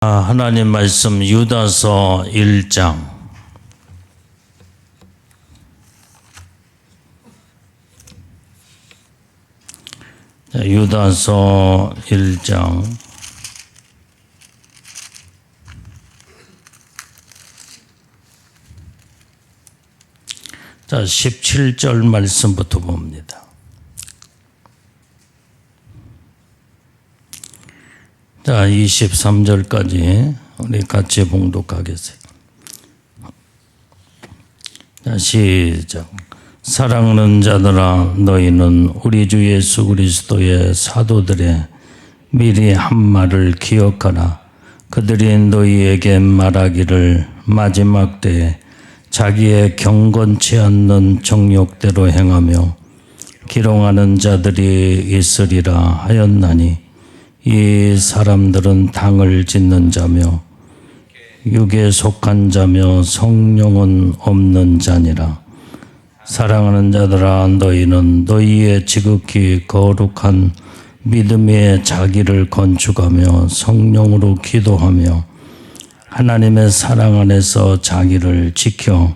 하나님 말씀 유다서 1장. 유다서 1장 17절 말씀부터 봅니다. 23절까지 우리 같이 봉독하겠습니다. 시작. 사랑하는 자들아, 너희는 우리 주 예수 그리스도의 사도들의 미리 한 말을 기억하라. 그들이 너희에게 말하기를 마지막 때에 자기의 경건치 않는 정욕대로 행하며 기롱하는 자들이 있으리라 하였나니, 이 사람들은 당을 짓는 자며 육에 속한 자며 성령은 없는 자니라. 사랑하는 자들아, 너희는 너희의 지극히 거룩한 믿음의 자기를 건축하며 성령으로 기도하며 하나님의 사랑 안에서 자기를 지켜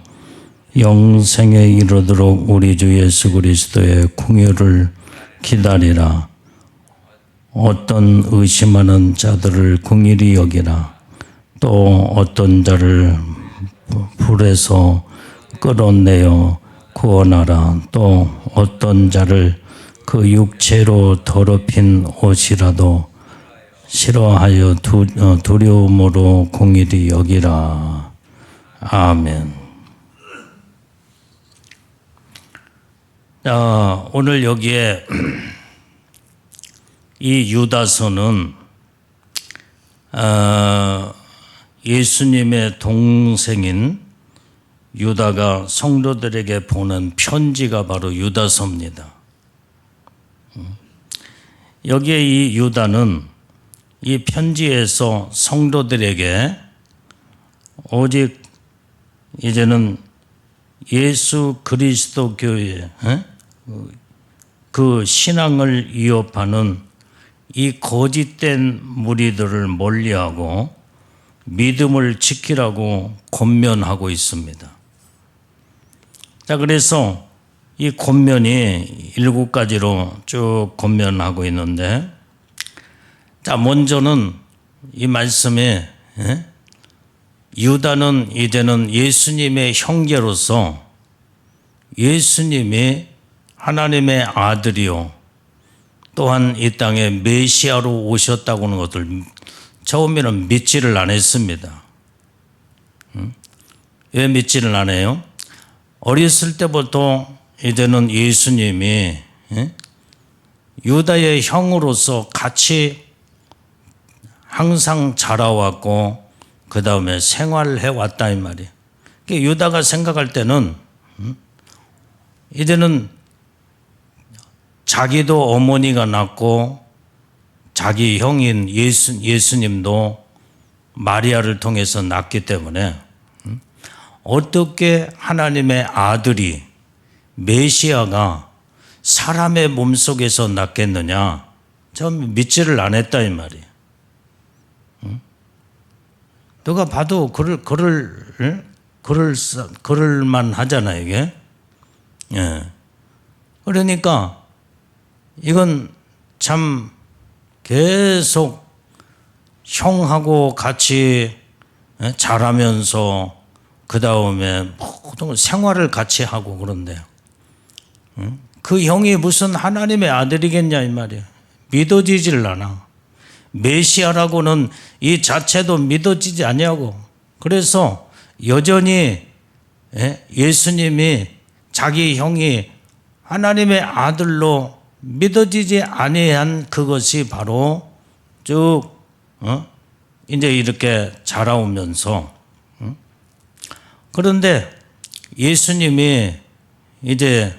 영생에 이르도록 우리 주 예수 그리스도의 궁유를 기다리라. 어떤 의심하는 자들을 긍휼히 여기라. 또 어떤 자를 불에서 끌어내어 구원하라. 또 어떤 자를 그 육체로 더럽힌 옷이라도 싫어하여 두려움으로 긍휼히 여기라. 아멘. 오늘 여기에 이 유다서는 예수님의 동생인 유다가 성도들에게 보낸 편지가 바로 유다서입니다. 여기에 이 유다는 이 편지에서 성도들에게 오직 이제는 예수 그리스도 교회 그 신앙을 위협하는 이 거짓된 무리들을 멀리하고 믿음을 지키라고 권면하고 있습니다. 자, 그래서 이 권면이 7가지로 쭉 권면하고 있는데, 자, 먼저는 이 말씀에 유다는 이제는 예수님의 형제로서 예수님이 하나님의 아들이요 또한 이 땅에 메시아로 오셨다고 하는 것을 처음에는 믿지를 않았습니다. 왜 믿지를 안 해요? 어렸을 때부터 이제는 예수님이 유다의 형으로서 같이 항상 자라왔고 그 다음에 생활해 왔다 이 말이에요. 유다가 생각할 때는 이제는 자기도 어머니가 낳고 자기 형인 예수님도 마리아를 통해서 낳기 때문에 어떻게 하나님의 아들이 메시아가 사람의 몸속에서 낳겠느냐, 전 믿지를 않았다 이 말이에요. 누가 봐도 그럴만 하잖아요, 이게. 예. 그러니까 이건 참 계속 형하고 같이 자라면서 그 다음에 모든 생활을 같이 하고 그런데요. 그 형이 무슨 하나님의 아들이겠냐 이 말이에요. 믿어지질 않아. 메시아라고는 이 자체도 믿어지지 아니하고, 그래서 여전히 예수님이 자기 형이 하나님의 아들로 믿어지지 아니한 그것이 바로 쭉 이제 이렇게 자라오면서, 그런데 예수님이 이제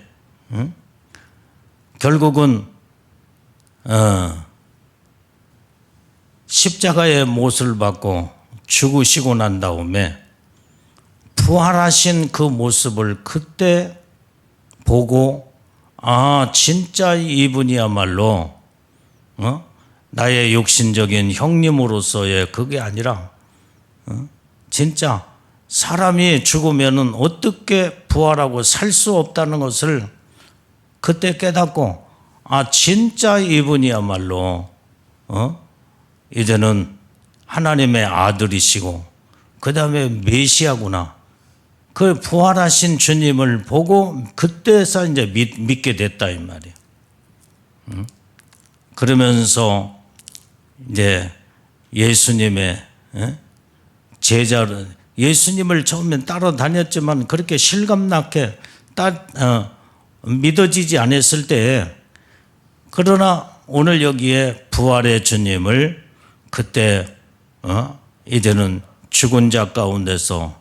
결국은 십자가의 못을 받고 죽으시고 난 다음에 부활하신 그 모습을 그때 보고, 아, 진짜 이분이야말로 나의 육신적인 형님으로서의 그게 아니라 진짜 사람이 죽으면은 어떻게 부활하고 살 수 없다는 것을 그때 깨닫고, 아 진짜 이분이야말로 이제는 하나님의 아들이시고 그 다음에 메시아구나. 그 부활하신 주님을 보고 그때서 이제 믿게 됐다 이 말이에요. 그러면서 이제 예수님의 제자를, 예수님을 처음엔 따라다녔지만 그렇게 실감나게 믿어지지 않았을 때, 그러나 오늘 여기에 부활의 주님을 그때 이제는 죽은 자 가운데서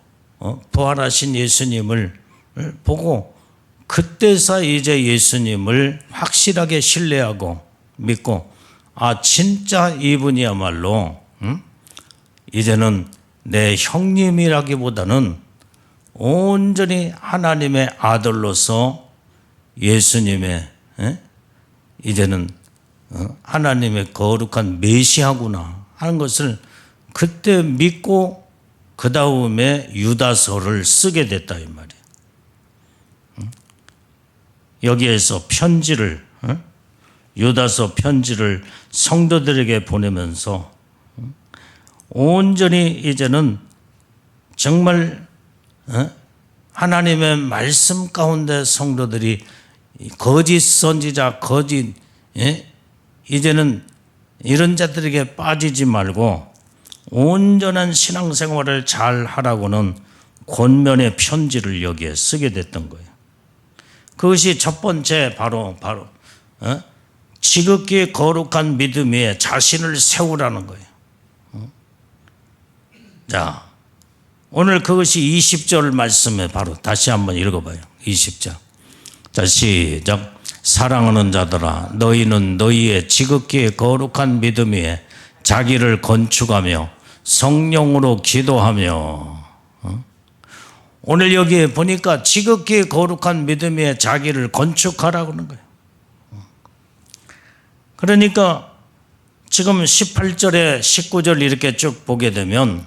부활하신 예수님을 보고 그때서 이제 예수님을 확실하게 신뢰하고 믿고, 아 진짜 이분이야말로 이제는 내 형님이라기보다는 온전히 하나님의 아들로서 예수님의 이제는 하나님의 거룩한 메시아구나 하는 것을 그때 믿고 그 다음에 유다서를 쓰게 됐다 이 말이에요. 여기에서 편지를, 유다서 편지를 성도들에게 보내면서 온전히 이제는 정말 하나님의 말씀 가운데 성도들이 거짓 선지자, 거짓 이제는 이런 자들에게 빠지지 말고 온전한 신앙생활을 잘 하라고는 권면의 편지를 여기에 쓰게 됐던 거예요. 그것이 첫 번째 바로 지극히 거룩한 믿음 위에 자신을 세우라는 거예요. 자, 오늘 그것이 20절 말씀에 바로 다시 한번 읽어봐요. 20절. 자, 시작. 사랑하는 자들아, 너희는 너희의 지극히 거룩한 믿음 위에 자기를 건축하며 성령으로 기도하며. 오늘 여기에 보니까 지극히 거룩한 믿음 위에 자기를 건축하라고 하는 거예요. 그러니까 지금 18절에 19절 이렇게 쭉 보게 되면,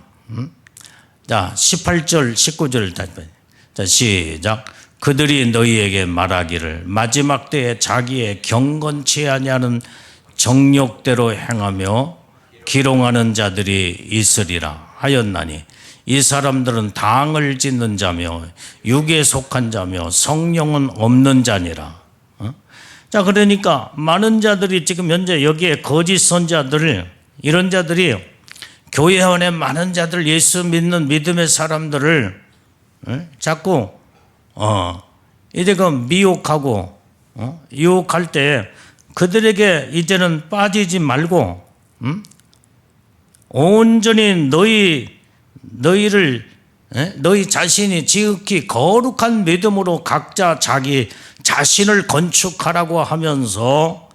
자 18절 19절 다시 봐요. 자 시작. 그들이 너희에게 말하기를 마지막 때에 자기의 경건치 아니하는 정욕대로 행하며 기롱하는 자들이 있으리라 하였나니, 이 사람들은 당을 짓는 자며 육에 속한 자며 성령은 없는 자니라. 자, 그러니까 많은 자들이 지금 현재 여기에 거짓 선자들, 이런 자들이 교회 안에 많은 자들, 예수 믿는 믿음의 사람들을 자꾸 이제 그 미혹하고 유혹할 때 그들에게 이제는 빠지지 말고 온전히 너희 자신이 지극히 거룩한 믿음으로 각자 자기 자신을 건축하라고 하면서,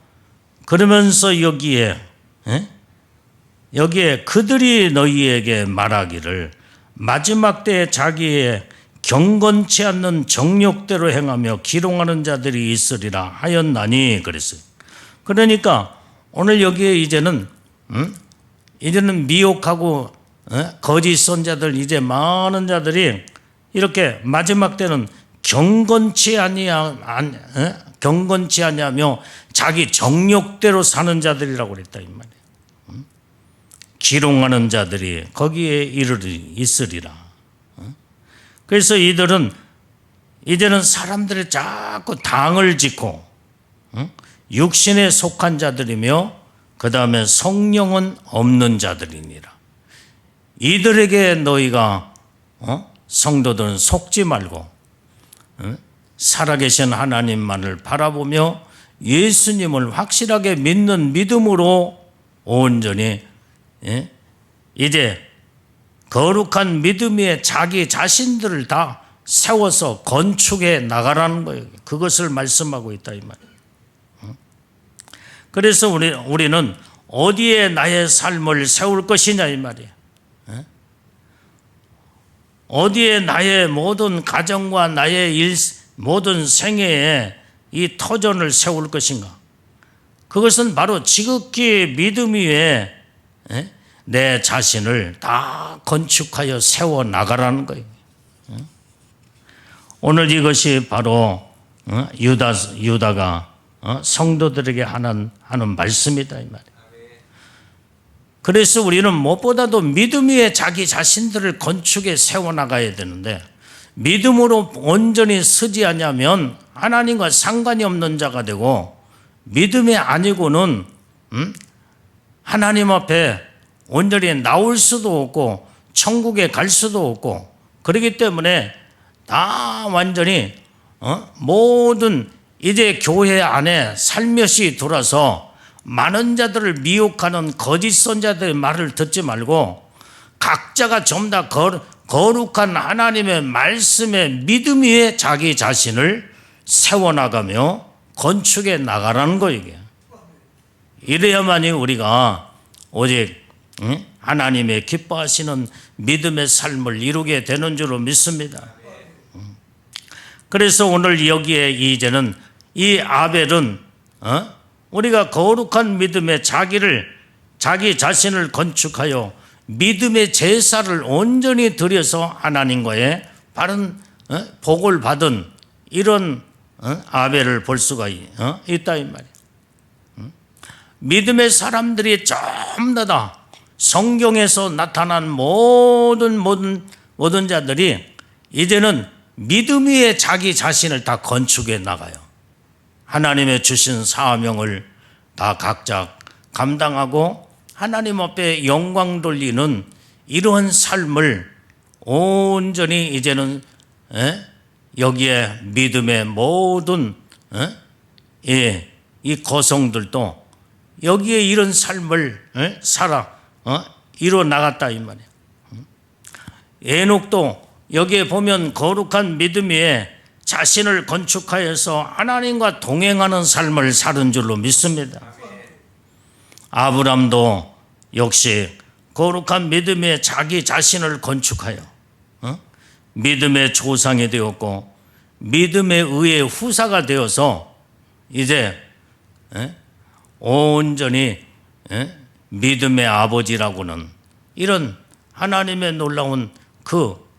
그러면서 여기에 그들이 너희에게 말하기를 마지막 때에 자기의 경건치 않는 정욕대로 행하며 기롱하는 자들이 있으리라 하였나니 그랬어요. 그러니까 오늘 여기에 이제는 미혹하고 거짓 선자들, 이제 많은 자들이 이렇게 마지막 때는 경건치 아니하며 자기 정욕대로 사는 자들이라고 그랬다 이 말이에요. 기롱하는 자들이 거기에 있으리라. 그래서 이들은 이제는 사람들이 자꾸 당을 짓고 육신에 속한 자들이며 그 다음에 성령은 없는 자들이니라. 이들에게 너희가 성도들은 속지 말고 살아계신 하나님만을 바라보며 예수님을 확실하게 믿는 믿음으로 온전히 이제 거룩한 믿음 위에 자기 자신들을 다 세워서 건축해 나가라는 거예요. 그것을 말씀하고 있다 이 말이에요. 그래서 우리는 어디에 나의 삶을 세울 것이냐 이 말이에요. 어디에 나의 모든 가정과 나의 모든 생애에 이 터전을 세울 것인가? 그것은 바로 지극히 믿음 위에 내 자신을 다 건축하여 세워 나가라는 거예요. 오늘 이것이 바로 유다가 성도들에게 하는 말씀이다 이 말이에요. 그래서 우리는 무엇보다도 믿음 위에 자기 자신들을 건축해 세워나가야 되는데, 믿음으로 온전히 서지 않으면 하나님과 상관이 없는 자가 되고, 믿음이 아니고는 하나님 앞에 온전히 나올 수도 없고 천국에 갈 수도 없고, 그렇기 때문에 다 완전히 모든 이제 교회 안에 살며시 돌아서 많은 자들을 미혹하는 거짓 선자들의 말을 듣지 말고 각자가 좀 더 거룩한 하나님의 말씀에 믿음 위에 자기 자신을 세워나가며 건축해 나가라는 거예요. 이래야만이 우리가 오직 하나님의 기뻐하시는 믿음의 삶을 이루게 되는 줄로 믿습니다. 그래서 오늘 여기에 이제는 이 아벨은 우리가 거룩한 믿음에 자기 자신을 건축하여 믿음의 제사를 온전히 드려서 하나님과의 바른 복을 받은 이런 아벨을 볼 수가 있다 이 말이에요. 믿음의 사람들이 전부 다 성경에서 나타난 모든 자들이 이제는 믿음 위에 자기 자신을 다 건축해 나가요. 하나님의 주신 사명을 다 각자 감당하고 하나님 앞에 영광 돌리는 이러한 삶을 온전히 이제는 여기에 믿음의 모든 이 거성들도 여기에 이런 삶을 이루어 나갔다 이 말이에요. 에녹도 여기에 보면 거룩한 믿음 위에 자신을 건축하여서 하나님과 동행하는 삶을 사는 줄로 믿습니다. 아브람도 역시 거룩한 믿음 위에 자기 자신을 건축하여 믿음의 조상이 되었고 믿음의 의의 후사가 되어서 이제 온전히 믿음의 아버지라고는 이런 하나님의 놀라운 그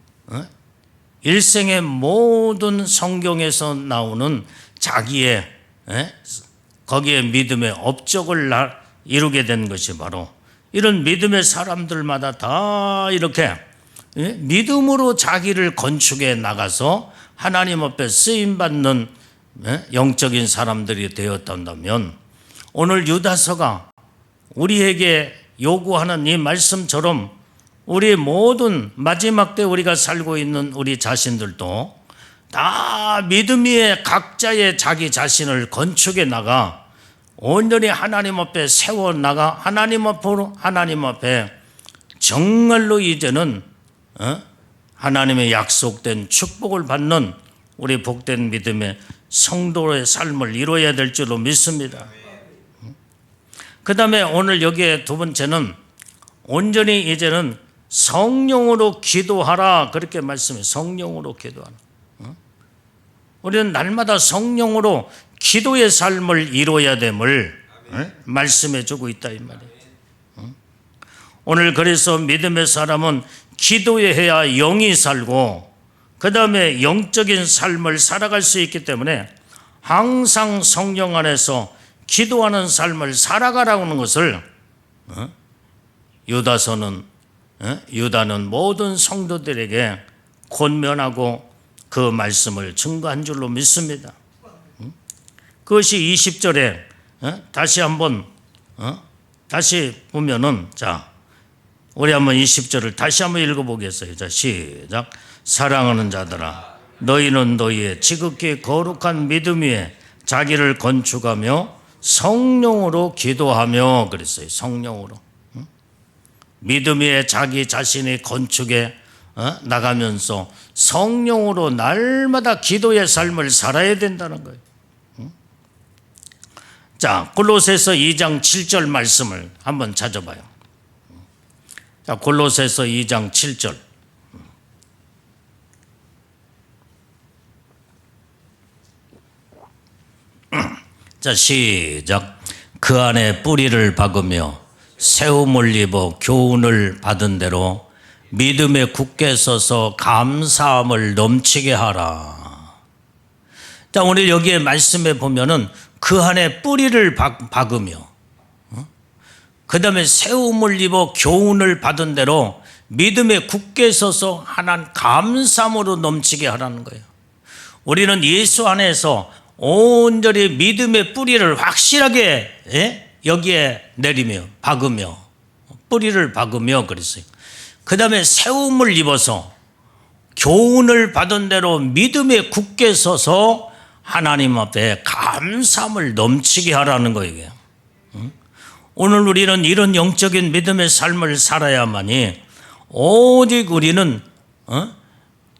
일생의 모든 성경에서 나오는 자기의 거기에 믿음의 업적을 이루게 된 것이 바로 이런 믿음의 사람들마다 다 이렇게 믿음으로 자기를 건축해 나가서 하나님 앞에 쓰임받는 영적인 사람들이 되었다면, 오늘 유다서가 우리에게 요구하는 이 말씀처럼 우리 모든 마지막 때 우리가 살고 있는 우리 자신들도 다 믿음 위에 각자의 자기 자신을 건축해 나가 온전히 하나님 앞에 세워나가 하나님 앞에 정말로 이제는 하나님의 약속된 축복을 받는 우리 복된 믿음의 성도의 삶을 이루어야 될 줄로 믿습니다. 그 다음에 오늘 여기에 두 번째는 온전히 이제는 성령으로 기도하라 그렇게 말씀해요. 성령으로 기도하라. 우리는 날마다 성령으로 기도의 삶을 이루어야 됨을 말씀해 주고 있다 이 말이에요. 오늘 그래서 믿음의 사람은 기도해야 영이 살고 그 다음에 영적인 삶을 살아갈 수 있기 때문에 항상 성령 안에서 기도하는 삶을 살아가라고 하는 것을 유다는 모든 성도들에게 권면하고 그 말씀을 증거한 줄로 믿습니다. 그것이 20절에 다시 한번 다시 보면은 자 우리 한번 20절을 다시 한번 읽어보겠어요. 자 시작. 사랑하는 자들아 너희는 너희의 지극히 거룩한 믿음 위에 자기를 건축하며 성령으로 기도하며 그랬어요. 성령으로 믿음 위에 자기 자신이 건축해 나가면서 성령으로 날마다 기도의 삶을 살아야 된다는 거예요. 자, 골로새서 2장 7절 말씀을 한번 찾아봐요. 자, 골로새서 2장 7절. 자, 시작. 그 안에 뿌리를 박으며 세움을 입어 교훈을 받은 대로 믿음에 굳게 서서 감사함을 넘치게 하라. 자, 오늘 여기에 말씀에 보면은 그 안에 뿌리를 박으며 그 다음에 세움을 입어 교훈을 받은 대로 믿음에 굳게 서서 하나님 감사함으로 넘치게 하라는 거예요. 우리는 예수 안에서 온전히 믿음의 뿌리를 확실하게 여기에 내리며 박으며 뿌리를 박으며 그랬어요. 그 다음에 세움을 입어서 교훈을 받은 대로 믿음에 굳게 서서 하나님 앞에 감사함을 넘치게 하라는 거예요. 오늘 우리는 이런 영적인 믿음의 삶을 살아야만이 오직 우리는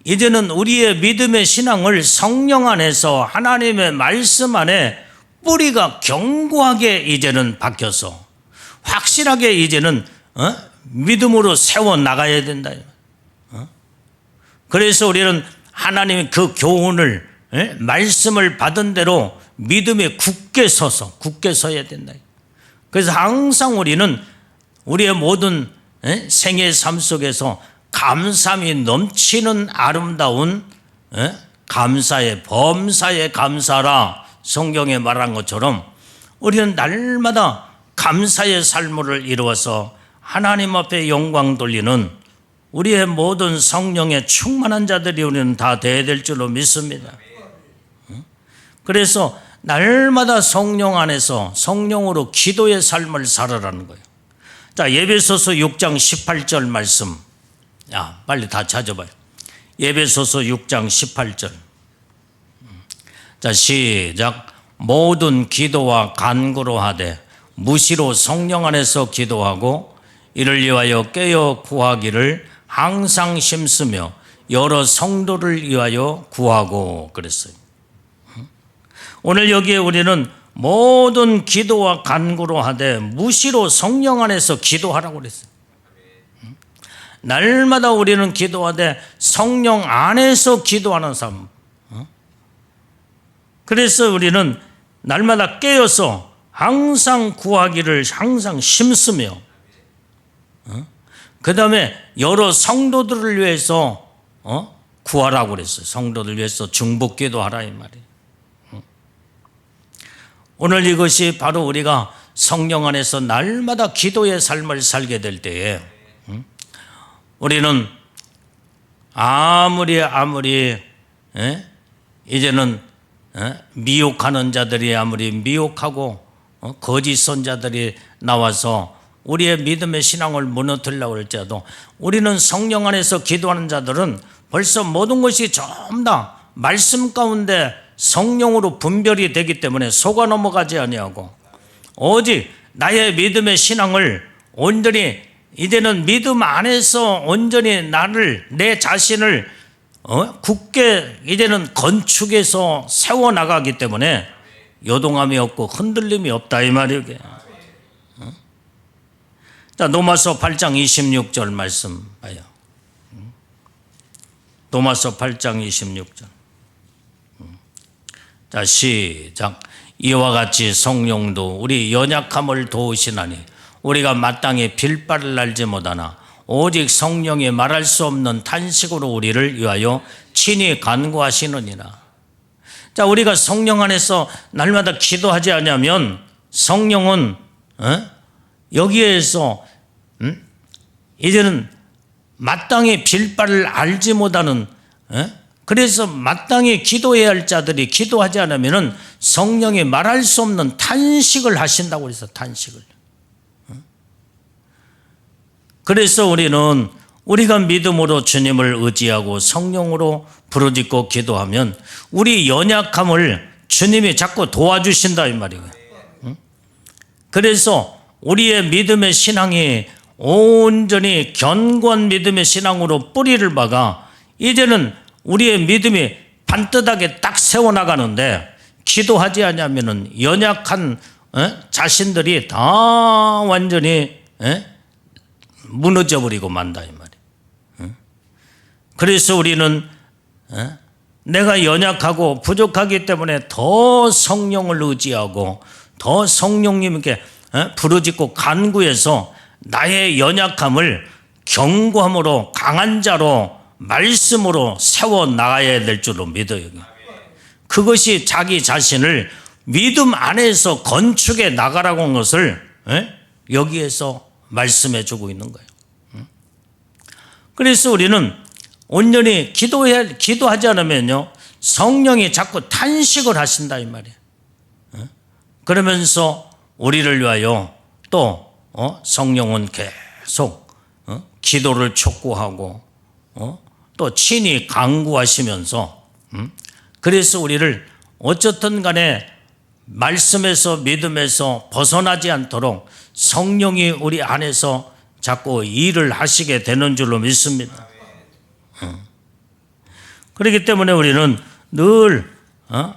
이제는 우리의 믿음의 신앙을 성령 안에서 하나님의 말씀 안에 뿌리가 견고하게 이제는 박혀서 확실하게 이제는 믿음으로 세워 나가야 된다. 그래서 우리는 하나님의 그 교훈을 말씀을 받은 대로 믿음에 굳게 서야 된다. 그래서 항상 우리는 우리의 모든 생애의 삶 속에서 감사함이 넘치는 아름다운 감사의 범사에 감사라 성경에 말한 것처럼 우리는 날마다 감사의 삶을 이루어서 하나님 앞에 영광 돌리는 우리의 모든 성령에 충만한 자들이 우리는 다 되어야 될 줄로 믿습니다. 그래서 날마다 성령 안에서 성령으로 기도의 삶을 살아라는 거예요. 자, 에베소서 6장 18절 말씀. 빨리 다 찾아봐요. 에베소서 6장 18절. 자, 시작. 모든 기도와 간구로 하되 무시로 성령 안에서 기도하고 이를 위하여 깨어 구하기를 항상 힘쓰며 여러 성도를 위하여 구하고 그랬어요. 오늘 여기에 우리는 모든 기도와 간구로 하되 무시로 성령 안에서 기도하라고 그랬어요. 날마다 우리는 기도하되 성령 안에서 기도하는 삶. 그래서 우리는 날마다 깨어서 항상 구하기를 항상 힘쓰며 그 다음에 여러 성도들을 위해서 구하라고 그랬어요. 성도들 위해서 중보 기도하라 이 말이에요. 오늘 이것이 바로 우리가 성령 안에서 날마다 기도의 삶을 살게 될 때에 우리는 아무리 이제는 미혹하는 자들이 아무리 미혹하고 거짓 선자들이 나와서 우리의 믿음의 신앙을 무너뜨리려고 할지라도 우리는 성령 안에서 기도하는 자들은 벌써 모든 것이 전부 다 말씀 가운데 성령으로 분별이 되기 때문에 속아 넘어가지 아니하고 오직 나의 믿음의 신앙을 온전히 이제는 믿음 안에서 온전히 내 자신을 굳게 이제는 건축해서 세워나가기 때문에 요동함이 없고 흔들림이 없다 이 말이에요. 자, 로마서 8장 26절 말씀 봐요. 로마서 8장 26절. 자, 시작. 이와 같이 성령도 우리 연약함을 도우시나니 우리가 마땅히 빌바를 알지 못하나 오직 성령이 말할 수 없는 탄식으로 우리를 위하여 친히 간구하시느니라. 자, 우리가 성령 안에서 날마다 기도하지 않으면 성령은 여기에서 이제는 마땅히 빌바를 알지 못하는 그래서 마땅히 기도해야 할 자들이 기도하지 않으면 성령이 말할 수 없는 탄식을 하신다고 그래서 탄식을. 그래서 우리가 믿음으로 주님을 의지하고 성령으로 부르짖고 기도하면 우리 연약함을 주님이 자꾸 도와주신다 이 말이에요. 그래서 우리의 믿음의 신앙이 온전히 견고한 믿음의 신앙으로 뿌리를 박아 이제는 우리의 믿음이 반듯하게 딱 세워나가는데 기도하지 않으면 연약한 자신들이 다 완전히 무너져버리고 만다 이 말이에요. 그래서 우리는 내가 연약하고 부족하기 때문에 더 성령을 의지하고 더 성령님께 부르짖고 간구해서 나의 연약함을 견고함으로 강한 자로 말씀으로 세워나가야 될 줄로 믿어요. 그것이 자기 자신을 믿음 안에서 건축해 나가라고 한 것을 여기에서 말씀해 주고 있는 거예요. 그래서 우리는 온전히 기도하지 않으면요, 성령이 자꾸 탄식을 하신다 이 말이에요. 그러면서 우리를 위하여 또 성령은 계속 기도를 촉구하고 또 친히 강구하시면서 그래서 우리를 어쨌든 간에 말씀에서 믿음에서 벗어나지 않도록 성령이 우리 안에서 자꾸 일을 하시게 되는 줄로 믿습니다. 그렇기 때문에 우리는 늘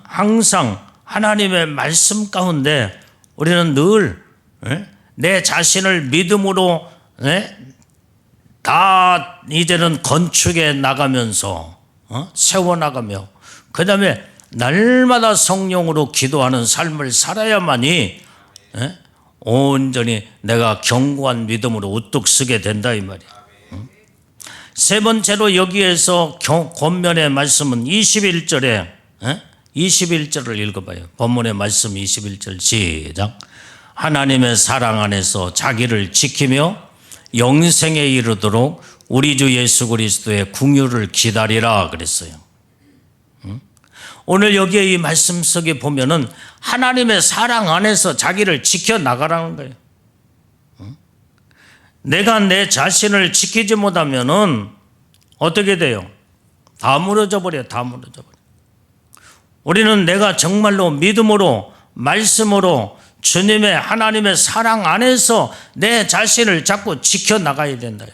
항상 하나님의 말씀 가운데 우리는 늘 내 자신을 믿음으로 다 이제는 건축해 나가면서 세워나가며 그 다음에 날마다 성령으로 기도하는 삶을 살아야만이 온전히 내가 견고한 믿음으로 우뚝 서게 된다 이 말이야. 세 번째로 여기에서 권면의 말씀은 21절에 21절을 읽어봐요. 본문의 말씀 21절 시작. 하나님의 사랑 안에서 자기를 지키며 영생에 이르도록 우리 주 예수 그리스도의 긍휼을 기다리라 그랬어요. 오늘 여기에 이 말씀 속에 보면은 하나님의 사랑 안에서 자기를 지켜나가라는 거예요. 내가 내 자신을 지키지 못하면은 어떻게 돼요? 다 무너져 버려요. 다 무너져 버려요. 우리는 내가 정말로 믿음으로 말씀으로 주님의 하나님의 사랑 안에서 내 자신을 자꾸 지켜나가야 된다.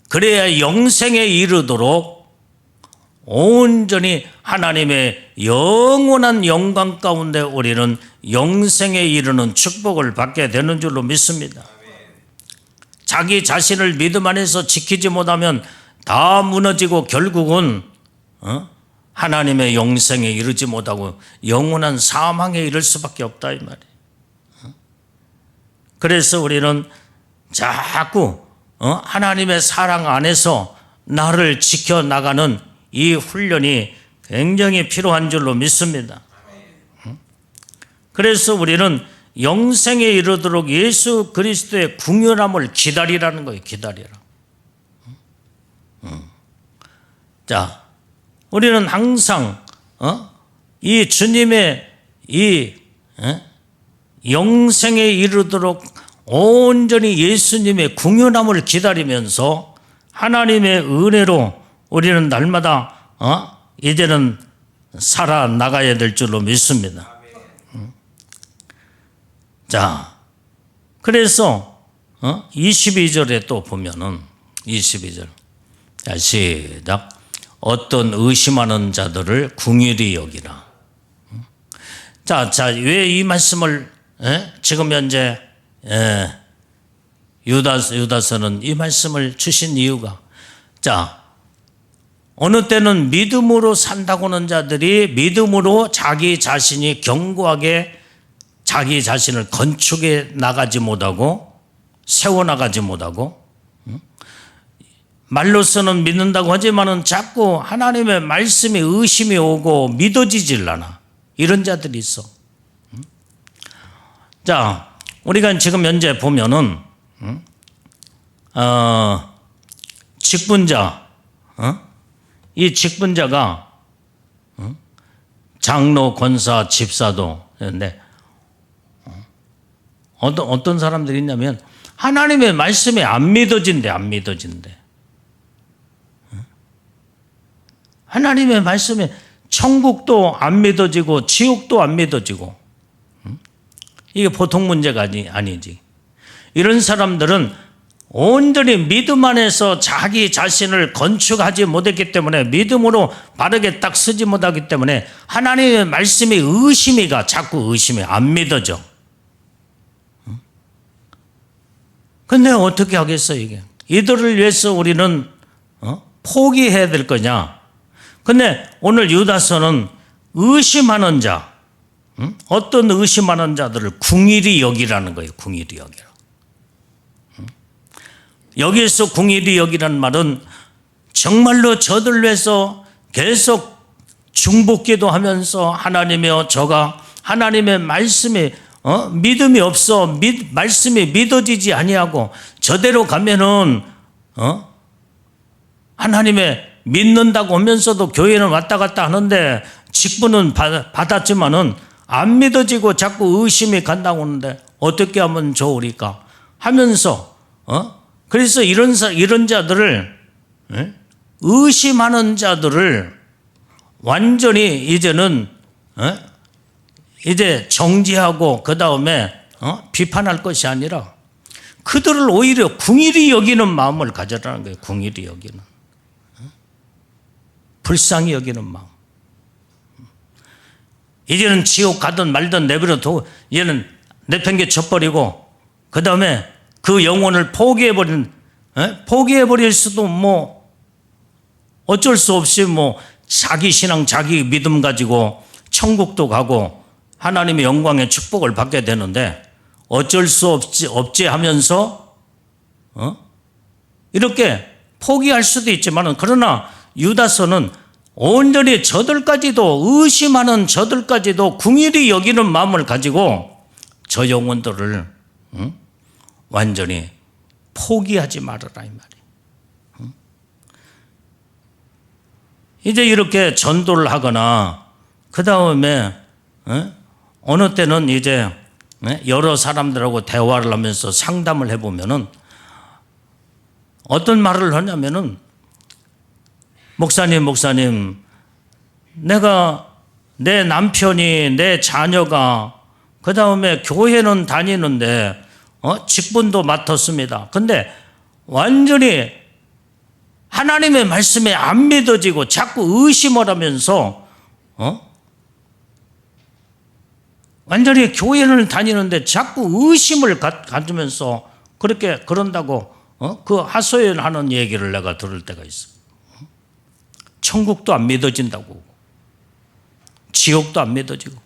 그래야 영생에 이르도록 온전히 하나님의 영원한 영광 가운데 우리는 영생에 이르는 축복을 받게 되는 줄로 믿습니다. 자기 자신을 믿음 안에서 지키지 못하면 다 무너지고 결국은 하나님의 영생에 이르지 못하고 영원한 사망에 이를 수밖에 없다 이 말이에요. 그래서 우리는 자꾸 하나님의 사랑 안에서 나를 지켜나가는 이 훈련이 굉장히 필요한 줄로 믿습니다. 그래서 우리는 영생에 이르도록 예수 그리스도의 긍휼함을 기다리라는 거예요. 기다리라. 자, 우리는 항상 이 주님의 이 영생에 이르도록 온전히 예수님의 긍휼함을 기다리면서 하나님의 은혜로 우리는 날마다 이제는 살아나가야 될 줄로 믿습니다. 자, 그래서 22절에 또 보면은 22절 자, 시작. 어떤 의심하는 자들을 긍휼히 여기라. 자, 왜 이 말씀을 지금 현재 유다서는 이 말씀을 주신 이유가, 자, 어느 때는 믿음으로 산다고 하는 자들이 믿음으로 자기 자신이 견고하게 자기 자신을 건축해 나가지 못하고 세워나가지 못하고 말로서는 믿는다고 하지만은 자꾸 하나님의 말씀에 의심이 오고 믿어지질 않아. 이런 자들이 있어. 자, 우리가 지금 현재 보면은 직분자, 이 직분자가 장로, 권사, 집사도 있는데 어떤 사람들이 있냐면 하나님의 말씀이 안 믿어진대. 하나님의 말씀에 천국도 안 믿어지고 지옥도 안 믿어지고 이게 보통 문제가 아니지. 이런 사람들은 온전히 믿음 안에서 자기 자신을 건축하지 못했기 때문에 믿음으로 바르게 딱 서지 못하기 때문에 하나님의 말씀이 자꾸 의심이 안 믿어져. 근데 어떻게 하겠어 이게. 이들을 위해서 우리는 포기해야 될 거냐. 근데 오늘 유다서는 의심하는 자, 어떤 의심하는 자들을 궁일이 여기라는 거예요. 궁일이 여기라. 여기에서 궁일이 여기라는 말은 정말로 저들 위해서 계속 중보기도 하면서 하나님이여 저가 하나님의 말씀에 믿음이 없어 말씀이 믿어지지 아니하고 저대로 가면은 하나님의 믿는다고 하면서도 교회는 왔다 갔다 하는데 직분은 받았지만은 안 믿어지고 자꾸 의심이 간다고 하는데 어떻게 하면 좋으리까 하면서 그래서 이런 자들을 의심하는 자들을 완전히 이제는 이제 정지하고 그 다음에 비판할 것이 아니라 그들을 오히려 궁일이 여기는 마음을 가져라는 거예요. 궁일이 여기는 불쌍히 여기는 마음. 이제는 지옥 가든 말든 내버려두고 얘는 내팽개쳐버리고 그 다음에 그 영혼을 포기해버릴 수도 뭐 어쩔 수 없이 뭐 자기 신앙 자기 믿음 가지고 천국도 가고 하나님의 영광의 축복을 받게 되는데 어쩔 수 없지 하면서 이렇게 포기할 수도 있지만 그러나 유다서는 온전히 저들까지도 의심하는 저들까지도 궁일이 여기는 마음을 가지고 저 영혼들을 완전히 포기하지 말아라 이 말이에요. 이제 이렇게 전도를 하거나 그 다음에 어느 때는 이제 여러 사람들하고 대화를 하면서 상담을 해보면은 어떤 말을 하냐면은 목사님 내가 내 남편이 내 자녀가 그 다음에 교회는 다니는데 직분도 맡았습니다. 근데 완전히 하나님의 말씀에 안 믿어지고 자꾸 의심을 하면서 완전히 교회를 다니는데 자꾸 의심을 가지면서 그렇게 그런다고 그 하소연하는 얘기를 내가 들을 때가 있어. 천국도 안 믿어진다고 지옥도 안 믿어지고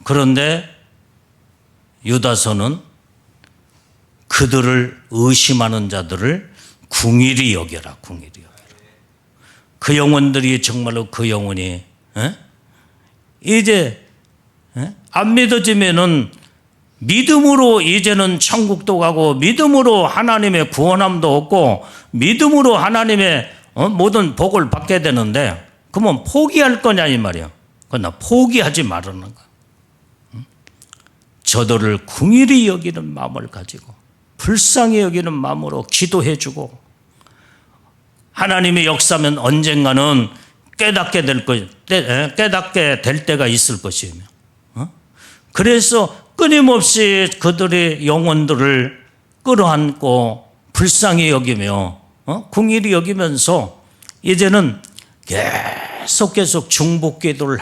그런데 유다서는 그들을 의심하는 자들을 궁일이 여겨라 궁일이 여겨라. 그 영혼들이 정말로 그 영혼이 이제 안 믿어지면은 믿음으로 이제는 천국도 가고 믿음으로 하나님의 구원함도 얻고 믿음으로 하나님의 모든 복을 받게 되는데 그러면 포기할 거냐 이 말이야. 그러나 포기하지 말라는 거야. 저들을 궁일이 여기는 마음을 가지고 불쌍히 여기는 마음으로 기도해 주고 하나님의 역사면 언젠가는 깨닫게 될 때가 있을 것이며 그래서 끊임없이 그들의 영혼들을 끌어안고 불쌍히 여기며 궁일이 여기면서 이제는 계속 중보 기도를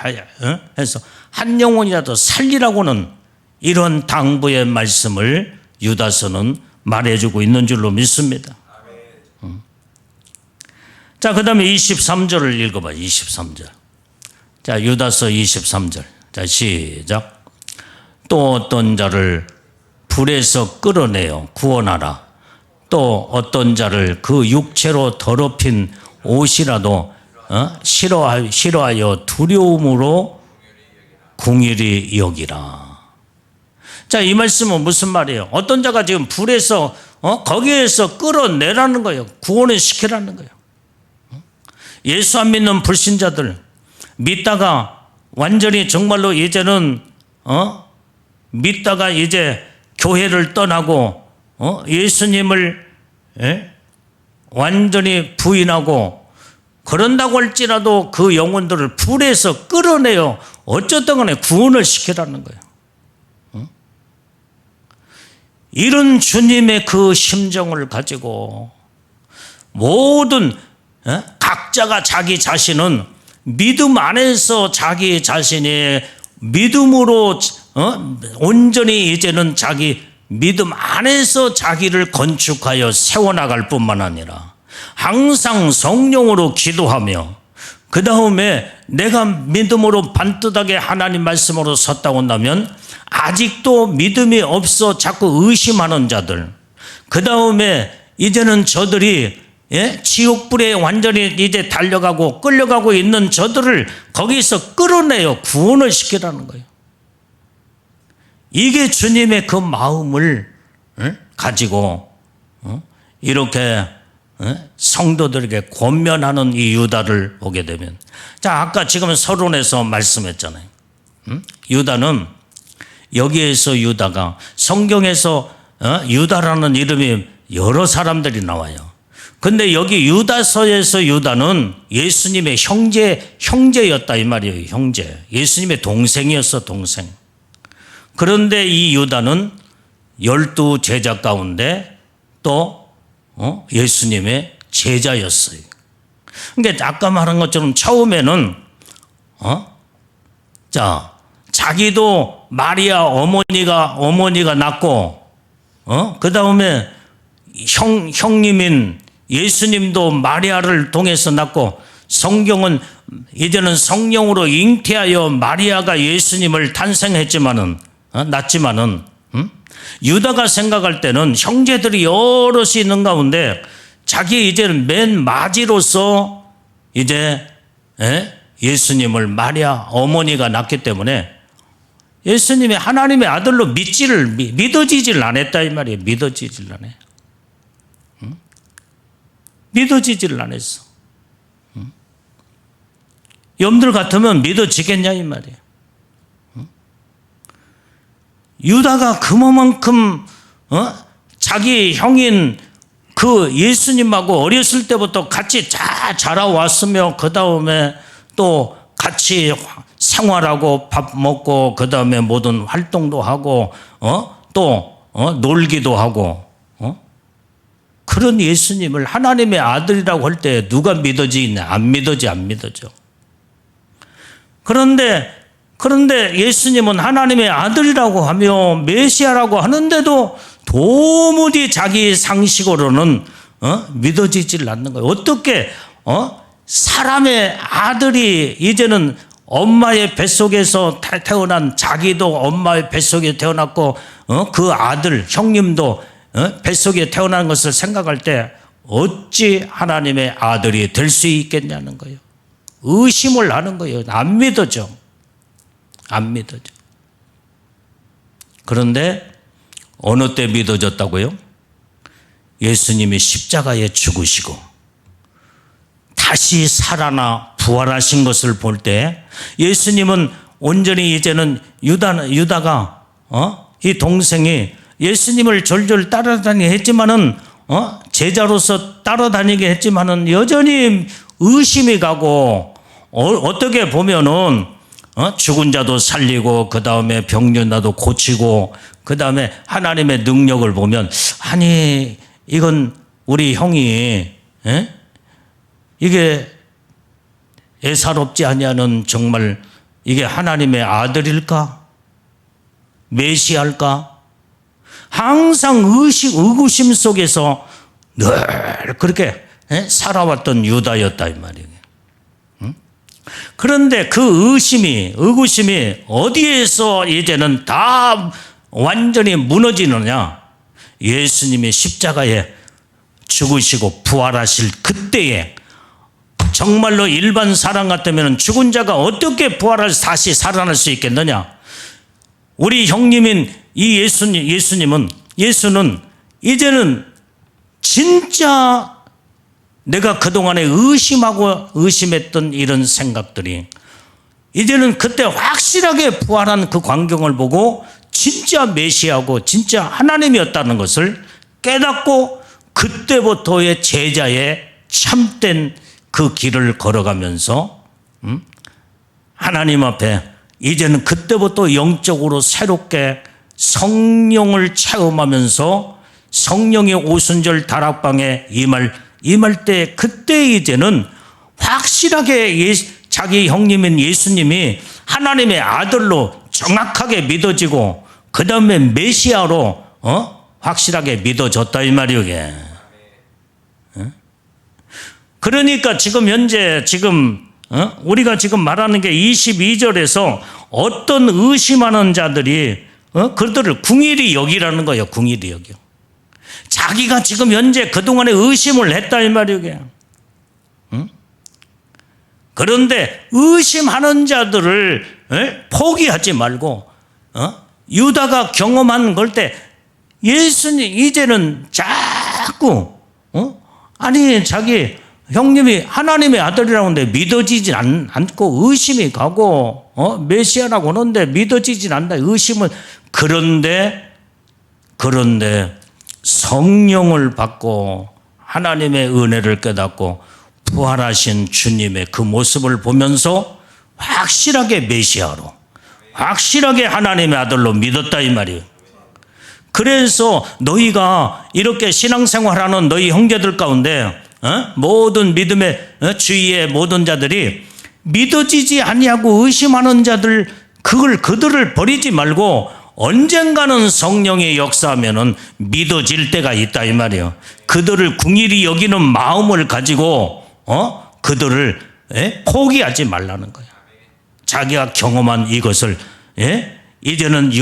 해서 한 영혼이라도 살리라고는 이런 당부의 말씀을 유다서는 말해주고 있는 줄로 믿습니다. 자, 그 다음에 23절을 읽어봐. 23절. 자, 유다서 23절. 자, 시작. 또 어떤 자를 불에서 끌어내어 구원하라. 또 어떤 자를 그 육체로 더럽힌 옷이라도 싫어하여 두려움으로 궁일이 여기라. 자, 이 말씀은 무슨 말이에요? 어떤 자가 지금 불에서 거기에서 끌어내라는 거예요. 구원을 시키라는 거예요. 예수 안 믿는 불신자들 믿다가 완전히 정말로 이제는 믿다가 이제 교회를 떠나고 예수님을 완전히 부인하고 그런다고 할지라도 그 영혼들을 불에서 끌어내어 어쨌든 간에 구원을 시키라는 거예요. 이런 주님의 그 심정을 가지고 모든 각자가 자기 자신은 믿음 안에서 자기 자신의 믿음으로 온전히 이제는 자기 믿음 안에서 자기를 건축하여 세워나갈 뿐만 아니라 항상 성령으로 기도하며 그 다음에 내가 믿음으로 반듯하게 하나님 말씀으로 섰다고 한다면 아직도 믿음이 없어 자꾸 의심하는 자들, 그 다음에 이제는 저들이 지옥불에 완전히 이제 달려가고 끌려가고 있는 저들을 거기서 끌어내요. 구원을 시키라는 거예요. 이게 주님의 그 마음을 가지고 이렇게 성도들에게 권면하는 이 유다를 보게 되면, 자, 아까 지금 서론에서 말씀했잖아요. 유다는, 여기에서 유다가, 성경에서 유다라는 이름이 여러 사람들이 나와요. 근데 여기 유다서에서 유다는 예수님의 형제였다 이 말이에요. 형제. 예수님의 동생이었어, 동생. 그런데 이 유다는 12 제자 가운데 또 예수님의 제자였어요. 그러니까 아까 말한 것처럼 처음에는 자, 자기도 마리아 어머니가 낳고 그 다음에 형님인 예수님도 마리아를 통해서 낳고, 성경은 이제는 성령으로 잉태하여 마리아가 예수님을 탄생했지만은 낳지만은 유다가 생각할 때는 형제들이 여럿이 있는 가운데 자기 이제는 맨 마지로서 이제 예수님을 마리아 어머니가 낳기 때문에 예수님이 하나님의 아들로 믿어지질 않았다 이 말이에요. 믿어지질 않아요. 믿어지질 않았어. 여러분들 같으면 믿어지겠냐 이 말이에요. 유다가 그만큼 자기 형인 그 예수님하고 어렸을 때부터 같이 잘 자라왔으며, 그 다음에 또 같이 생활하고 밥 먹고, 그 다음에 모든 활동도 하고 또 놀기도 하고, 그런 예수님을 하나님의 아들이라고 할 때 누가 믿어지냐? 안 믿어져. 그런데 예수님은 하나님의 아들이라고 하며 메시아라고 하는데도 도무지 자기 상식으로는 믿어지질 않는 거예요. 어떻게 사람의 아들이 이제는 엄마의 뱃속에서 태어난, 자기도 엄마의 뱃속에 태어났고 그 아들 형님도 뱃속에 태어난 것을 생각할 때 어찌 하나님의 아들이 될 수 있겠냐는 거예요. 의심을 하는 거예요. 안 믿어져. 그런데 어느 때 믿어졌다고요? 예수님이 십자가에 죽으시고 다시 살아나 부활하신 것을 볼 때, 예수님은 온전히 이제는 유다가 이 동생이 예수님을 졸졸 따라다니게 했지만은 제자로서 따라다니게 했지만은 여전히 의심이 가고, 어떻게 보면은 죽은 자도 살리고, 그 다음에 병든 자도 고치고, 그 다음에 하나님의 능력을 보면, 아니 이건 우리 형이 이게 애사롭지 아니하는, 정말 이게 하나님의 아들일까? 메시아일까? 항상 의구심 속에서 늘 그렇게 살아왔던 유다였다 이 말이에요. 그런데 그 의구심이 어디에서 이제는 다 완전히 무너지느냐? 예수님이 십자가에 죽으시고 부활하실 그때에, 정말로 일반 사람 같으면 죽은 자가 어떻게 부활해서 다시 살아날 수 있겠느냐? 우리 형님인 이 예수는 이제는 진짜 내가 그동안에 의심했던 이런 생각들이 이제는 그때 확실하게 부활한 그 광경을 보고 진짜 메시아고 진짜 하나님이었다는 것을 깨닫고, 그때부터의 제자의 참된 그 길을 걸어가면서 하나님 앞에 이제는 그때부터 영적으로 새롭게 성령을 체험하면서 성령의 오순절 다락방에 임할 때, 그때 이제는 확실하게 자기 형님인 예수님이 하나님의 아들로 정확하게 믿어지고, 그 다음에 메시아로 확실하게 믿어졌다 이 말이에요. 이게. 그러니까 지금 현재 우리가 지금 말하는 게 22절에서 어떤 의심하는 자들이 그들을 궁일이 여기라는 거예요. 궁일이 여기요. 자기가 지금 현재 그동안에 의심을 했다 이 말이에요. 그런데 의심하는 자들을 포기하지 말고 유다가 경험한 걸 때 예수님 이제는 자꾸 아니 자기 형님이 하나님의 아들이라고 하는데 믿어지지 않고 의심이 가고 메시아라고 하는데 믿어지지 않는다 의심은 그런데 성령을 받고 하나님의 은혜를 깨닫고 부활하신 주님의 그 모습을 보면서 확실하게 메시아로 확실하게 하나님의 아들로 믿었다 이 말이에요. 그래서 너희가 이렇게 신앙생활하는 너희 형제들 가운데 모든 믿음의 주위의 모든 자들이 믿어지지 아니하고 의심하는 자들 그들을 버리지 말고 언젠가는 성령의 역사하면은 믿어질 때가 있다 이 말이에요. 그들을 궁일이 여기는 마음을 가지고 그들을 포기하지 말라는 거예요. 자기가 경험한 이것을 이제는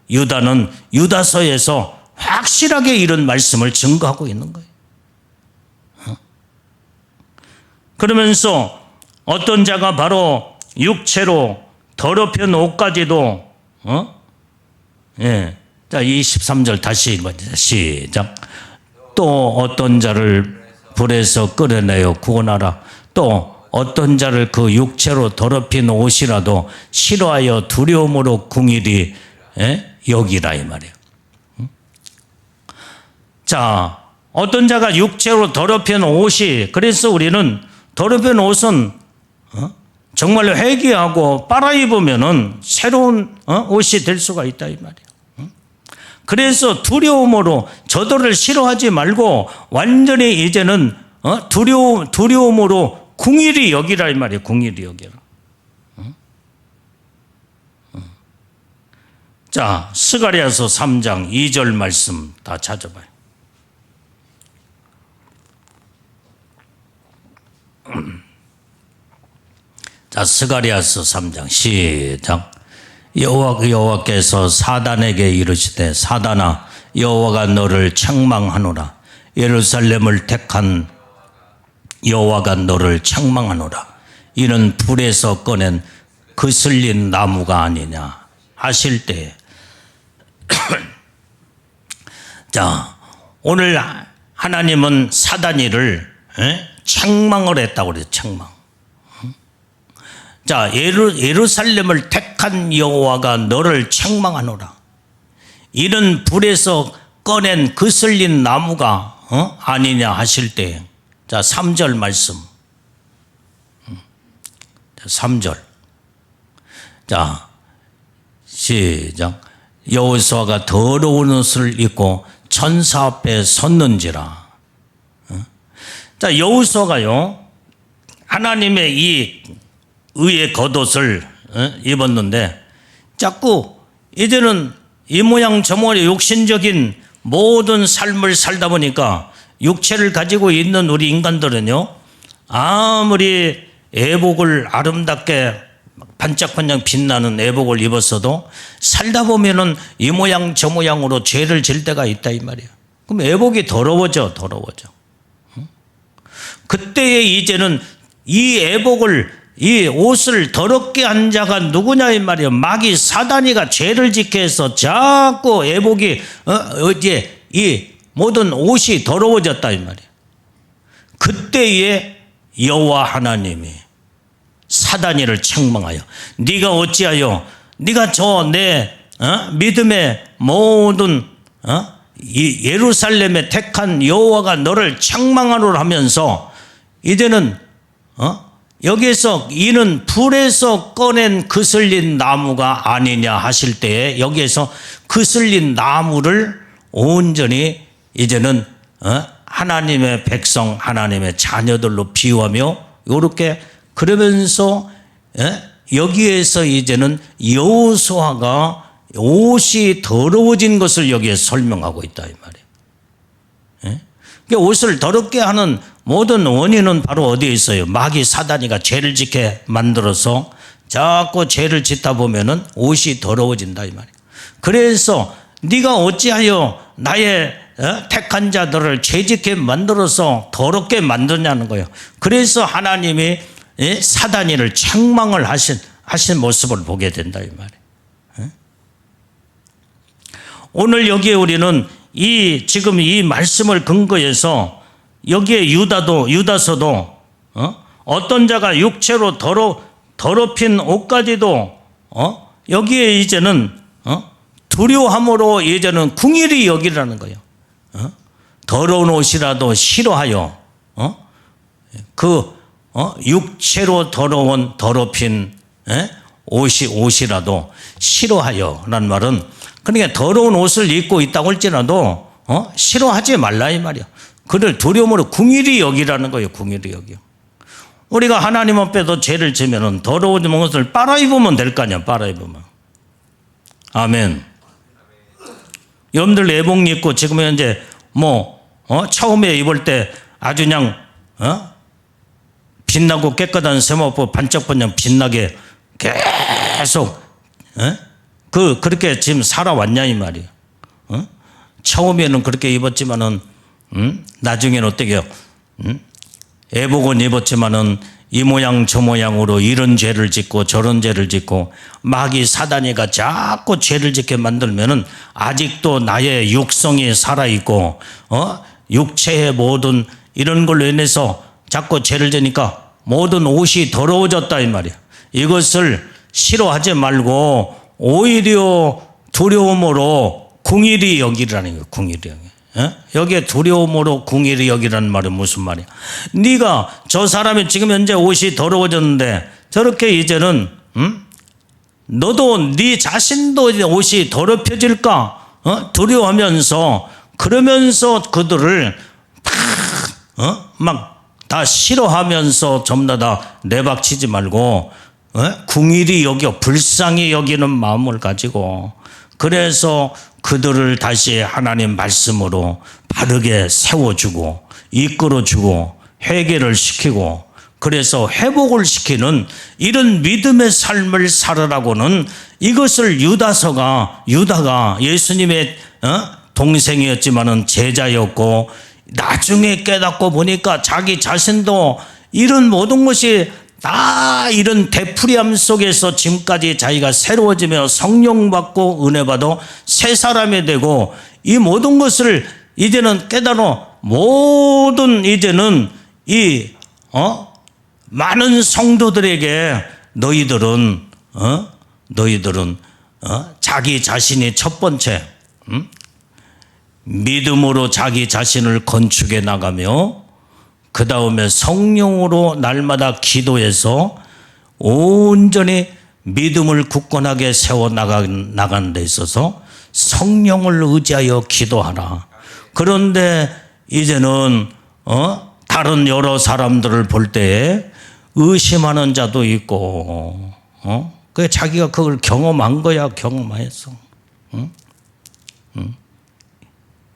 유다는 유다서에서 확실하게 이런 말씀을 증거하고 있는 거예요. 그러면서 어떤 자가 바로 육체로 더럽힌 옷까지도 자 23절 다시 읽어주세요. 시작. 또 어떤 자를 불에서 끌어내어 구원하라. 또 어떤 자를 그 육체로 더럽힌 옷이라도 싫어하여 두려움으로 궁일이 여기라 이 말이에요. 자, 어떤 자가 육체로 더럽힌 옷이 그래서 우리는 더럽힌 옷은 정말로 회개하고 빨아입으면은 새로운 옷이 될 수가 있다 이 말이에요. 그래서 두려움으로 저들을 싫어하지 말고 완전히 이제는 두려움으로 궁일이 여기라 이 말이에요. 궁일이 여기라. 자, 스가랴서 3장 2절 말씀 다 찾아봐요. 자, 스가랴서 3장 시작. 여호와께서 사단에게 이르시되 사단아 여호와가 너를 책망하노라. 예루살렘을 택한 여호와가 너를 책망하노라. 이는 불에서 꺼낸 그슬린 나무가 아니냐 하실 때 자, 오늘 하나님은 사단이를 책망을 했다고 그래요. 책망. 자, 예루살렘을 택한 여호와가 너를 책망하노라. 이는 불에서 꺼낸 그슬린 나무가 아니냐 하실 때 자, 3절 말씀. 3절. 자, 시작. 여호수아가 더러운 옷을 입고 천사 앞에 섰는지라. 자, 여호수아가요 하나님의 이 의의 겉옷을 입었는데 자꾸 이제는 이 모양 저 모양 욕심적인 모든 삶을 살다 보니까 육체를 가지고 있는 우리 인간들은요 아무리 애복을 아름답게 반짝반짝 빛나는 애복을 입었어도 살다 보면은 이 모양 저 모양으로 죄를 질 때가 있다 이 말이에요. 그럼 애복이 더러워져. 그때에 이제는 이 애복을 이 옷을 더럽게 한 자가 누구냐 이 말이에요. 마귀 사단이가 죄를 짓게 해서 자꾸 애복이 어디에 이 모든 옷이 더러워졌다 이 말이에요. 그때에 여호와 하나님이 사단이를 책망하여 네가 어찌하여 네가 저 내 믿음의 모든 이 예루살렘에 택한 여호와가 너를 책망하노라 하면서 이제는 여기에서 이는 불에서 꺼낸 그슬린 나무가 아니냐 하실 때에 여기에서 그슬린 나무를 온전히 이제는 하나님의 백성 하나님의 자녀들로 비유하며 이렇게 그러면서 여기에서 이제는 여호수아가 옷이 더러워진 것을 여기에 설명하고 있다 이 말이에요. 그러니까 옷을 더럽게 하는 모든 원인은 바로 어디에 있어요? 마귀 사단이가 죄를 짓게 만들어서 자꾸 죄를 짓다 보면은 옷이 더러워진다 이 말이에요. 그래서 네가 어찌하여 나의 택한 자들을 죄짓게 만들어서 더럽게 만드냐는 거예요. 그래서 하나님이 사단이를 책망을 하신 모습을 보게 된다 이 말이에요. 오늘 여기에 우리는 지금 이 말씀을 근거해서 여기에 유다서도 어떤 자가 육체로 더럽힌 옷까지도 여기에 이제는 두려움으로 이제는 궁일이 여기라는 거예요. 더러운 옷이라도 싫어하여 육체로 더럽힌 옷이라도 싫어하여라는 말은 그러니까 더러운 옷을 입고 있다고 할지라도 싫어하지 말라 이 말이야. 그를 두려움으로 궁일이 여기라는 거예요. 궁일이 여기요. 우리가 하나님 앞에서 죄를 지면은 더러운 옷을 빨아 입으면 될 거 아니야. 빨아 입으면. 아멘. 여러분들 내복 입고 지금 현재 처음에 입을 때 아주 그냥 빛나고 깨끗한 세마포 반짝반짝 빛나게 계속 그렇게 지금 살아왔냐 이 말이에요. 처음에는 그렇게 입었지만은 나중에는 어떻게요? 애복은 입었지만은 이 모양 저 모양으로 이런 죄를 짓고 저런 죄를 짓고 마귀 사단이가 자꾸 죄를 짓게 만들면은 아직도 나의 육성이 살아있고 육체의 모든 이런 걸로 인해서 자꾸 죄를 지니까 모든 옷이 더러워졌다 이 말이야. 이것을 싫어하지 말고 오히려 두려움으로 궁일이 여기라는 거예요. 궁일이 여기. 여기에 두려움으로 궁일이 여기라는 말은 무슨 말이야? 네가 저 사람이 지금 현재 옷이 더러워졌는데 저렇게 이제는 너도 네 자신도 옷이 더럽혀질까 두려워하면서 그러면서 그들을 막 다 싫어하면서 전부 다 내박치지 말고 궁일이 여겨 불쌍히 여기는 마음을 가지고 그래서 그들을 다시 하나님 말씀으로 바르게 세워주고 이끌어주고 회개를 시키고 그래서 회복을 시키는 이런 믿음의 삶을 살으라고는 이것을 유다가 예수님의 동생이었지만은 제자였고 나중에 깨닫고 보니까 자기 자신도 이런 모든 것이 다 이런 되풀이함 속에서 지금까지 자기가 새로워지며 성령 받고 은혜 받아 새 사람이 되고 이 모든 것을 이제는 깨달아 모든 이제는 많은 성도들에게 너희들은 자기 자신이 첫 번째 믿음으로 자기 자신을 건축해 나가며 그 다음에 성령으로 날마다 기도해서 온전히 믿음을 굳건하게 세워 나가는 데 있어서 성령을 의지하여 기도하라. 그런데 이제는 다른 여러 사람들을 볼 때에 의심하는 자도 있고 그 자기가 그걸 경험한 거야. 경험했어.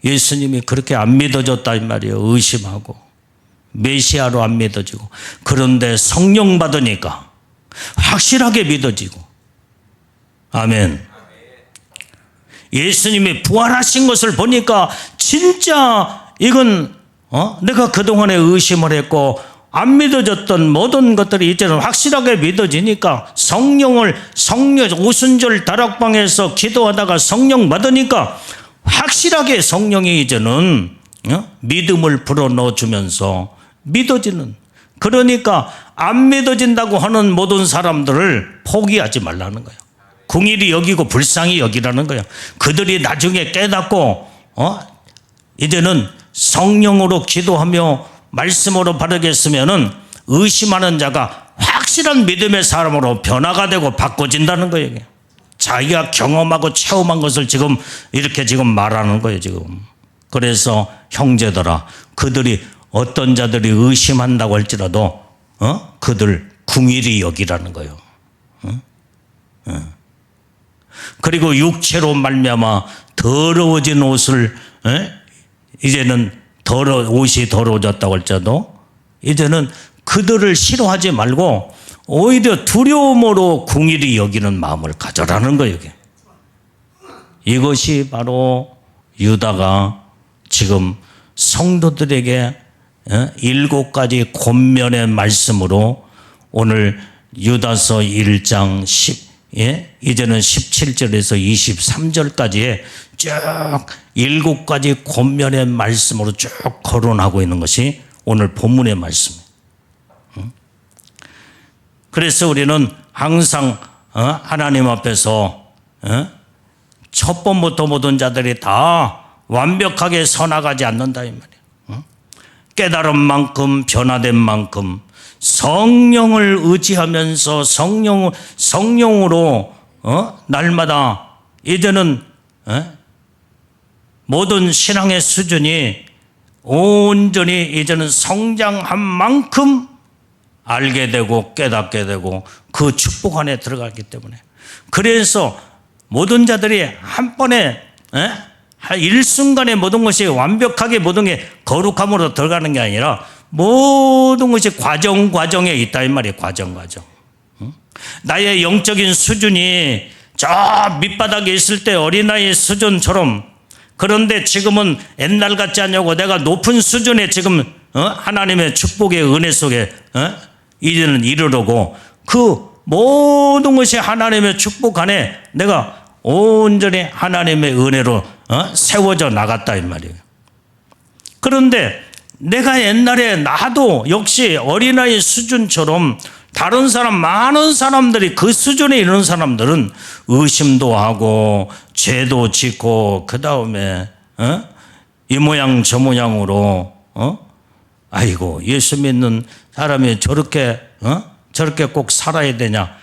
예수님이 그렇게 안 믿어졌다 이 말이에요. 의심하고 메시아로 안 믿어지고 그런데 성령 받으니까 확실하게 믿어지고 아멘. 예수님이 부활하신 것을 보니까 진짜 이건 내가 그동안에 의심을 했고 안 믿어졌던 모든 것들이 이제는 확실하게 믿어지니까 성령 오순절 다락방에서 기도하다가 성령 받으니까 확실하게 성령이 이제는 믿음을 불어넣어 주면서 믿어지는 그러니까 안 믿어진다고 하는 모든 사람들을 포기하지 말라는 거예요. 궁일이 여기고 불쌍히 여기라는 거예요. 그들이 나중에 깨닫고 이제는 성령으로 기도하며 말씀으로 바르게 쓰면은 의심하는 자가 확실한 믿음의 사람으로 변화가 되고 바꿔진다는 거예요. 자기가 경험하고 체험한 것을 지금 이렇게 지금 말하는 거예요. 지금. 그래서 형제들아 그들이 어떤 자들이 의심한다고 할지라도 그들 궁일이 여기라는 거예요. 그리고 육체로 말미암아 더러워진 옷을 이제는 옷이 더러워졌다고 할지라도 이제는 그들을 싫어하지 말고 오히려 두려움으로 궁일이 여기는 마음을 가져라는 거예요. 이것이 바로 유다가 지금 성도들에게 7가지 권면의 말씀으로 오늘 유다서 1장 10, 이제는 17절에서 23절까지의 쭉 7가지 권면의 말씀으로 쭉 거론하고 있는 것이 오늘 본문의 말씀이에요. 그래서 우리는 항상 하나님 앞에서 첫 번부터 모든 자들이 다 완벽하게 서나가지 않는다 이 말이에요. 깨달은 만큼 변화된 만큼 성령을 의지하면서 성령으로 날마다 이제는 모든 신앙의 수준이 온전히 이제는 성장한 만큼 알게 되고 깨닫게 되고 그 축복 안에 들어가기 때문에 그래서 모든 자들이 한 번에 일순간에 모든 것이 완벽하게 모든 게 거룩함으로 들어가는 게 아니라 모든 것이 과정에 있다 이 말이에요. 과정. 나의 영적인 수준이 저 밑바닥에 있을 때 어린아이 수준처럼 그런데 지금은 옛날 같지 않냐고 내가 높은 수준에 지금 하나님의 축복의 은혜 속에 이제는 이르려고 그 모든 것이 하나님의 축복 안에 내가 온전히 하나님의 은혜로 세워져 나갔다 이 말이에요. 그런데 내가 옛날에 나도 역시 어린아이 수준처럼 다른 사람 많은 사람들이 그 수준에 이르는 사람들은 의심도 하고 죄도 짓고 그 다음에 이 모양 저 모양으로 아이고 예수 믿는 사람이 저렇게 꼭 살아야 되냐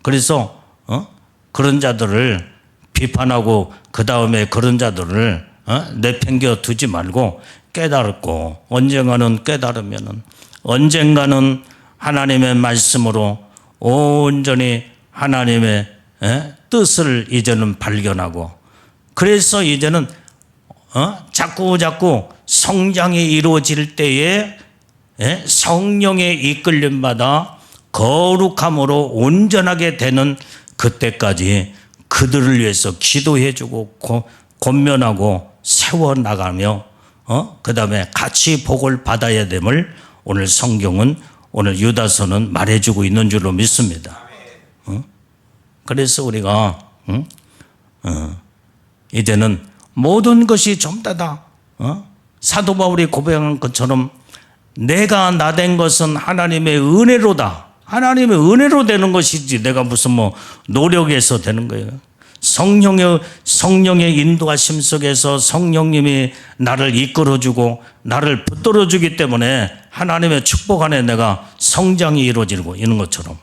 그래서 그런 자들을 비판하고 그 다음에 그런 자들을 내팽겨 두지 말고 깨달고 언젠가는 깨달으면은 언젠가는 하나님의 말씀으로 온전히 하나님의 뜻을 이제는 발견하고 그래서 이제는 자꾸 성장이 이루어질 때에 성령의 이끌림마다 거룩함으로 온전하게 되는 그때까지 그들을 위해서 기도해주고 권면하고 세워나가며 그 다음에 같이 복을 받아야 됨을 오늘 성경은 오늘 유다서는 말해주고 있는 줄로 믿습니다. 그래서 우리가 이제는 모든 것이 전부 다 사도 바울이 고백한 것처럼 내가 나된 것은 하나님의 은혜로다. 하나님의 은혜로 되는 것이지 내가 무슨 노력해서 되는 거예요. 성령의 인도하심 속에서 성령님이 나를 이끌어주고 나를 붙들어주기 때문에 하나님의 축복 안에 내가 성장이 이루어지고 있는 것처럼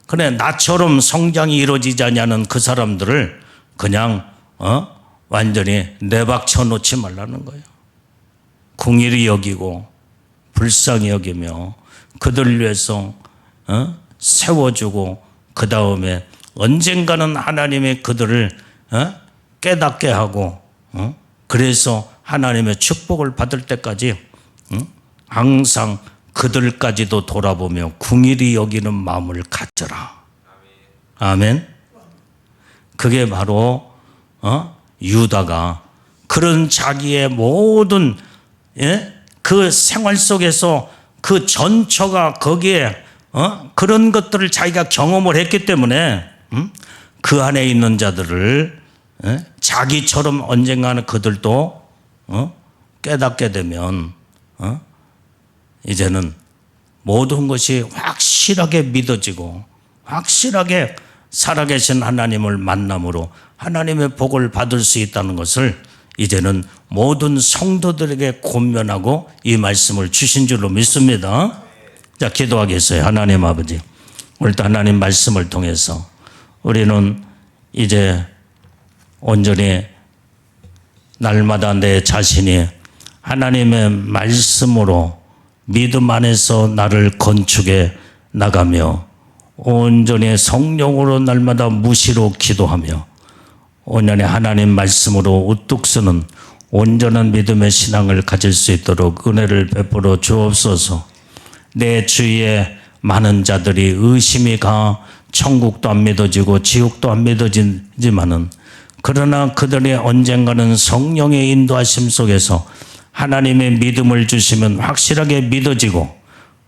그래 나처럼 성장이 이루어지지 않냐는 그 사람들을 그냥 완전히 내박쳐 놓지 말라는 거예요. 긍휼히 여기고 불쌍히 여기며 그들을 위해서 세워주고 그 다음에 언젠가는 하나님의 그들을 깨닫게 하고 그래서 하나님의 축복을 받을 때까지 항상 그들까지도 돌아보며 긍휼히 여기는 마음을 가져라. 아멘. 그게 바로 유다가 그런 자기의 모든 그 생활 속에서 그 전처가 거기에 그런 것들을 자기가 경험을 했기 때문에 그 안에 있는 자들을 자기처럼 언젠가는 그들도 깨닫게 되면 이제는 모든 것이 확실하게 믿어지고 확실하게 살아계신 하나님을 만남으로 하나님의 복을 받을 수 있다는 것을 이제는 모든 성도들에게 권면하고 이 말씀을 주신 줄로 믿습니다. 자, 기도하겠어요. 하나님 아버지, 오늘도 하나님 말씀을 통해서 우리는 이제 온전히 날마다 내 자신이 하나님의 말씀으로 믿음 안에서 나를 건축해 나가며 온전히 성령으로 날마다 무시로 기도하며 온전히 하나님 말씀으로 우뚝 서는 온전한 믿음의 신앙을 가질 수 있도록 은혜를 베풀어 주옵소서. 내 주위에 많은 자들이 의심이 가 천국도 안 믿어지고 지옥도 안 믿어지지만은 그러나 그들이 언젠가는 성령의 인도하심 속에서 하나님의 믿음을 주시면 확실하게 믿어지고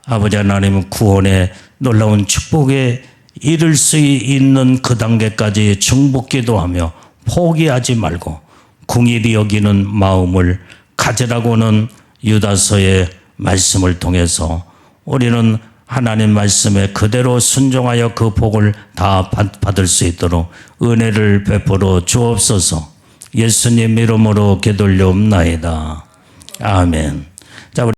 아버지 하나님 구원의 놀라운 축복에 이를 수 있는 그 단계까지 중복기도하며 포기하지 말고 긍휼히 여기는 마음을 가지라고는 유다서의 말씀을 통해서 우리는 하나님 말씀에 그대로 순종하여 그 복을 다 받을 수 있도록 은혜를 베풀어 주옵소서. 예수님 이름으로 기도올려옵나이다. 아멘. 자, 우리